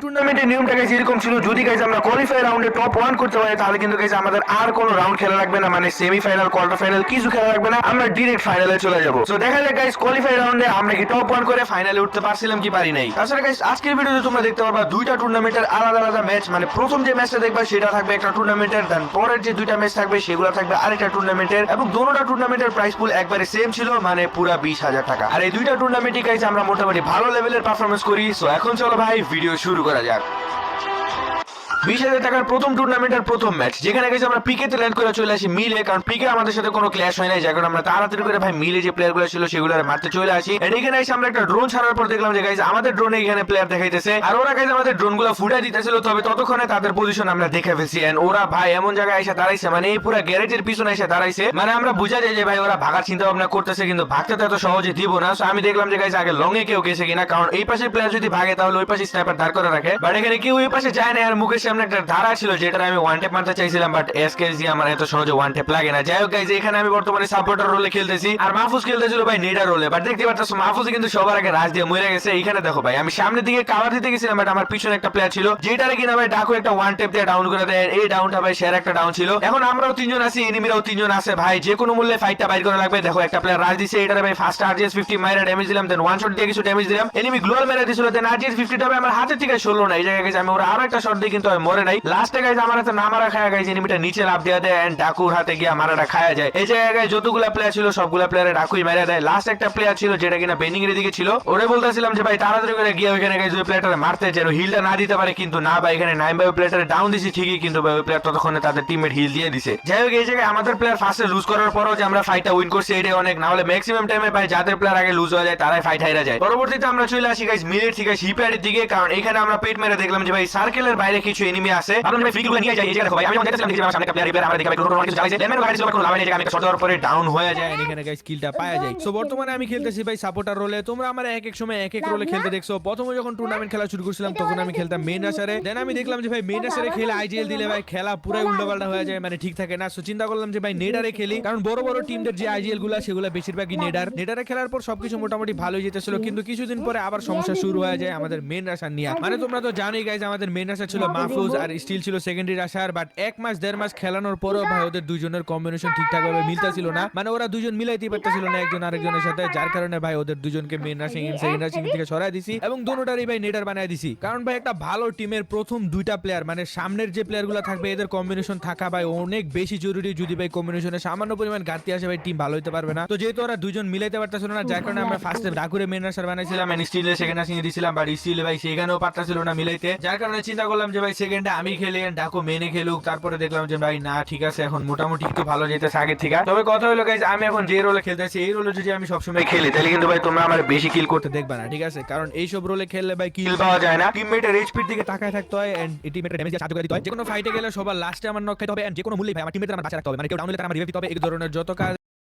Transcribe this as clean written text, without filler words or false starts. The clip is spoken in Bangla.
টুর্নামেন্টের নিয়মটা গাইস এরকম ছিল, যদি গাইস আমরা কোয়ালিফাই রাউন্ডে টপ 1 করতে পারি তাহলে কিন্তু গাইস আমাদের আর কোনো রাউন্ড খেলা লাগবে না, মানে সেমিফাইনাল কোয়ার্টার ফাইনাল কিছু খেলা লাগবে না, আমরা ডাইরেক্ট ফাইনালে চলে যাব। সো দেখা যাক গাইস কোয়ালিফাই রাউন্ডে আমরা কি টপ 1 করে ফাইনালে উঠতে পারছিলাম কি পারি নাই। তাছাড়া গাইস আজকের ভিডিওতে তোমরা দেখতে পারবা দুইটা টুর্নামেন্টের আলাদা আলাদা ম্যাচ, মানে প্রথম যে ম্যাচটা দেখবা সেটা থাকবে একটা টুর্নামেন্টের, দেন পরের যে দুইটা ম্যাচ থাকবে সেগুলো থাকবে আরেকটা টুর্নামেন্টের, এবং দোনোটা টুর্নামেন্টের প্রাইস পুল একবারে সেম ছিল, মানে পুরা 20,000 টাকা। আর এই দুইটা টুর্নামেন্টই গাইস আমরা মোটামুটি ভালো লেভেলের পারফরমেন্স করি। সো এখন চলো ভাই ভিডিও শুরু করা যাক। 20,000 টাকার প্রথম টুর্নামেন্টের প্রথম ম্যাচ, যেখানে গেছে আমরা পিকে তে ল্যান্ড করে চলে আসি মিলে, কারণ পিকে আমাদের সাথে কোনো ক্ল্যাশ হয় নাই, যার কারণে আমরা তাড়াতাড়ি করে ভাই মিলে যে প্লেয়ার গুলো ছিল সেগুলো মারতে চলে আসি। এন্ড এখানে এসে আমরা একটা ড্রোন ছাড়ার পর দেখলাম যে গাইস আমাদের ড্রোনে এখানে প্লেয়ার দেখাইতেছে, আর ওরা গাইস আমাদের ড্রোন গুলো ফুটাই দিতেছিল, তবে ততক্ষণে তাদের পজিশন আমরা দেখে ফেলছি। এন্ড ওরা ভাই এমন জায়গায় এসে দাঁড়াইছে, মানে এই পুরো গ্যারেজের পিছনে এসে দাঁড়াইছে, মানে আমরা বুঝা যায় যে ভাই ওরা ভাগার চিন্তা ভাবনা করতেছে, কিন্তু ভাগতে তো এত সহজে দিব না। সো আমি দেখলাম যে গাইস আগে লং এ কেউ গেছে কিনা, কারণ এই পাশের প্লেয়ার যদি ভাগে তাহলে ওই পাশে স্নাইপার দাঁড় করে রাখে, বাট এখানে কেউ ওই পাশে যায় না। আর মুখের সামনে একটা ধারা ছিল যেটা আমি ওয়ান ট্যাপ মারতে চাইছিলাম, বাট এসকেজি আমার এত সহজে ওয়ান ট্যাপ লাগে না। যাই হোক গাইস এখানে আমি বর্তমানে সাপোর্টার রোলে খেলতেছি, আর মাহফুজ খেলতেছিল ভাই নেডার রোলে, বাট দেখতে পাচ্ছ মাহফুজ কিন্তু সবার আগে রাজ দিয়ে মরে গেছে। এখানে দেখো ভাই আমি সামনের দিকে কাভার দিতে গেছিলাম, বাট আমার পিছনে একটা প্লেয়ার ছিল যেটারে কিনা ভাই ডাকু একটা ওয়ান ট্যাপ দিয়ে ডাউন করে দেয়। এই ডাউনটা ভাই শেয়ার একটা ডাউন ছিল। এখন আমরাও তিনজন আছি, এনিমিরাও তিনজন আছে, ভাই যে কোনো মূল্যে ফাইটটা বাইর করা লাগবে। দেখো একটা প্লেয়ার রাজ দিছে, এটারে ভাই ফার্স্ট আরজিএস 50 মাইরা ড্যামেজ দিলাম, দেন ওয়ান শট দিয়ে কিছু ড্যামেজ দিলাম, এনিমি গ্লোয়াল মেরে দিছিল, দেন আরজিএস 50 টা ভাই আমার হাতে থেকে সরলো না। এই জায়গায় গেছে আমি ওরা আরো একটা শট দিয়ে কিন্তু আমি মরে নাই। লাস্টে গাইস আমার হাতে না মারা খায়া গাইস এনিমিটা নিচে লাফ দিয়ে দেয়, এন্ড ডাকুর হাতে গিয়ে মারাটা খায়া যায়। এই জায়গায় যতগুলা প্লেয়ার ছিল সবগুলা প্লেয়ারে ডাকুই মেরে দেয়। লাস্ট একটা প্লেয়ার ছিল যেটা কিনা বেনিং এর দিকে ছিল, ওরে বলতেছিলাম যে ভাই তাড়াতাড়ি করে গিয়ে ওইখানে গাইস ওই প্লেয়ারটারে মারতে, যেন হিলটা না দিতে পারে, কিন্তু না ভাই এখানে নাইম ভাই ওই প্লেয়ারটারে ডাউন দিছি ঠিকই, কিন্তু ভাই ওই প্লেয়ার ততক্ষণে তাদের টিমমেট হিল দিয়ে দিছে। যাই হোক এই জায়গায় আমাদের প্লেয়ার ফার্স্টে লুজ করার পরও যে আমরা ফাইটটা উইন করছি এটাই অনেক, না হলে ম্যাক্সিমাম টাইমে ভাই যাদের প্লেয়ার আগে লুজ হয়ে যায় তারাই ফাইট হাইরা যায়। পরবর্তীতে আমরা চলে আসি গাইস মিলের থেকে শিপইয়ার্ডের দিকে, কারণ এখানে আমরা পেট মেরে দেখলাম যে ভাই সার্কেলের বাইরে কিছু এনিমি আছে। আমরা ভাই ফ্রিগুলো নিয়ে যাই। এই জায়গায় দেখো ভাই আমি দেখতেছিলাম যে আমার সামনে একটা প্লেয়ার রিপেয়ার আমরা দেখি ভাই কোনো কিছু চালাইছে, ড্যামেজ গাড়ি ছিল কোনো লাভ নেই, এই জায়গায় আমি একটা শট দেওয়ার পরে ডাউন হয়ে যায়, এখানে গাইস কিলটা পাওয়া যায়। সো বর্তমানে আমি খেলতেছি ভাই সাপোর্টার রোলে। তোমরা আমার এক এক সময় এক এক রোলে খেলতে দেখছো। প্রথমে যখন টুর্নামেন্ট খেলা শুরু করছিলাম তখন আমি খেলতাম মেইন রাশারে, দেন আমি দেখলাম যে ভাই মেইন রাশারে খেলে আইজিএল দিলে ভাই খেলা পুরাই উল্টাপাল্টা হয়ে যায়, মানে ঠিক থাকে না। সো চিন্তা করলাম যে ভাই নেডারে খেলি, কারণ বড় বড় টিমদের যে আইজিএল গুলা সেগুলো বেশিরভাগই নেডারে খেলার পর সবকিছু মোটামুটি ভালোই যেতেছিল, কিন্তু কিছুদিন পরে আবার সমস্যা শুরু হয়ে যায় আমাদের মেইন রাশার নিয়ে। মানে তোমরা তো জানোই গাইজ আমাদের মেইন রাশার ছিল মাহফুজ আর স্টিল ছিল সেকেন্ডারি রাশার, বাট এক মাস দেড় মাস খেলানোর পরেও ভাই ওদের দুইজনের কম্বিনেশন ঠিকঠাক ভাবে মিলতেছিল না, মানে ওরা দুজন মিলাইতেই পারতেছিল না একজন আরেকজনের সাথে, যার কারণে ভাই ওদের দুজনকে মেইন রাশিং সেকেন্ড রাশিং থেকে সরাই দিছি এবং দুটোটারই ভাই নেডার বানায় দিছি। কারণ ভাই একটা ভালো টিমের প্রথম দুইটা প্লেয়ার, মানে সামনের যে প্লেয়ারগুলো থাকবে এদের কম্বিনেশন থাকা ভাই অনেক বেশি জরুরি। যদি ভাই কম্বিনেশনে সামান্য পরিমাণ ঘাটতি আসে ভাই টিম ভালো হতে পারবে না। তো যেহেতু ওরা দুজন মিলাইতে পারতেছিল না, যার কারণে আমরা ফার্স্টে ডাকুরে মেইন রাশার বানাইছিলাম, এন্ড স্টিলে সেকেন্ড রাশিং দিছিলাম, বাট স্টিলে ভাই সেখানেও পারতেছিল না মিলাইতে, যার কারণে চিন্তা করলাম যে ভাই সেকেন্ডে আমি খেলি এন্ড ডাকু মেনে খেলুক। তারপরে দেখলাম যে ভাই না ঠিক আছে এখন মোটামুটি একটু ভালো যেতেছে আগের থেকে। তবে কথা হলো গাইজ আমি এখন যে রোলে খেলতেছি এই রোলে যদি আমি সবসময় খেলি তাহলে কিন্তু ভাই তোমরা আমার বেশি কিল করতে দেখবা না, ঠিক আছে? কারণ এইসব রোলে খেললে ভাই কিল পাওয়া যায় না, টিমমেটের এইচপির দিকে তাকায় থাকতে হয় এন্ড টিমমেটের ড্যামেজ সাহায্য করে দিতে হয়। যে কোনো ফাইটে গেলে সবার লাস্টে আমার নক খাইতে হবে এন্ড যে কোনো মূল্যে ভাই আমার টিমমেটদের আমার বাঁচা রাখতে হবে, মানে কেউ ডাউন হলে তার আমার রিভাইভ দিতে হবে। এই ধরনের যত কাজ